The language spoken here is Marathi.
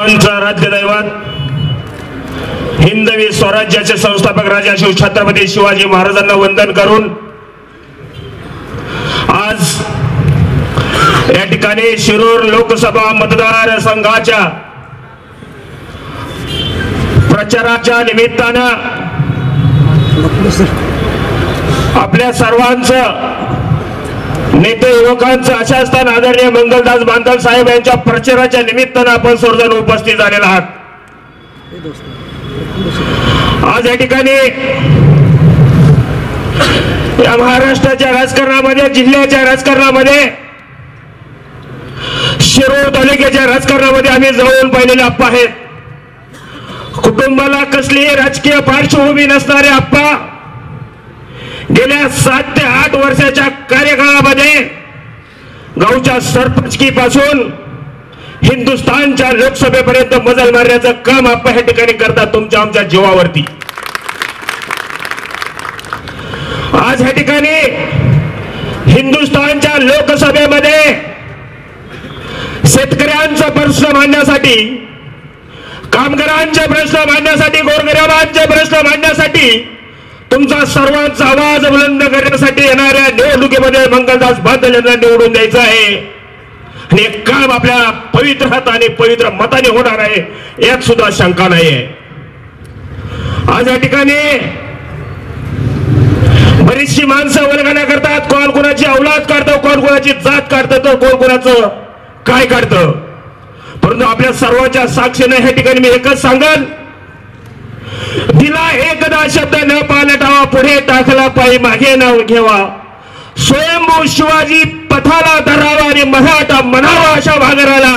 राज्य दैवत हिंदवी स्वराज्याचे संस्थापक राजा छत्रपती शिवाजी महाराजांना वंदन करून आज या ठिकाणी शिरूर लोकसभा मतदार संघाच्या प्रचाराच्या निमित्तानं आपल्या सर्वांचं नेते युवकांचं आशास्थान आदरणीय मंगलदास बांधल साहेब यांच्या प्रचाराच्या निमित्तानं आपण सर्वजण उपस्थित झालेला आहात। आज या ठिकाणी या महाराष्ट्राच्या राजकारणामध्ये, जिल्ह्याच्या राजकारणामध्ये, शिरूर तालुक्याच्या राजकारणामध्ये आम्ही जवळून पाहिलेले आप्पा आहेत। कुटुंबाला कसलीही राजकीय पार्श्वभूमी नसणारे आप्पा गेल्या 7 ते 8 वर्षाच्या कार्यकाळामध्ये गावच्या सरपंचकीपासून हिंदुस्थानच्या लोकसभेपर्यंत मजल मारण्याचं काम आप्पा या ठिकाणी करतात तुमच्या आमच्या जीवावरती। आज या ठिकाणी हिंदुस्थानच्या लोकसभेमध्ये शेतकऱ्यांचा प्रश्न मांडण्यासाठी, कामगारांचे प्रश्न मांडण्यासाठी, गोरगरिबांचे प्रश्न मांडण्यासाठी, तुमचा सर्वांचा आवाज बुलंद करण्यासाठी येणाऱ्या निवडणुकीमध्ये मंगलदास बांधल यांना निवडून द्यायचं आहे आणि हे काम आपल्या पवित्र हाताने, पवित्र मताने होणार आहे यात सुद्धा शंका नाहीये। आज या ठिकाणी बरीचशी माणसं वल्गना करतात, कोण कोणाची औलाद काढतं, कोण कोणाची जात काढतं, तर कोण कोणाचं काय काढतं, परंतु आपल्या सर्वांच्या साक्षीने या ठिकाणी मी एकच सांगेन, दिला एकदा शब्द न पालटावा, पुढे टाकला पायी मागे नाव घेवा, स्वयंभू शिवाजी पथाला धरावा आणि मराठा म्हणावा अशा भागराला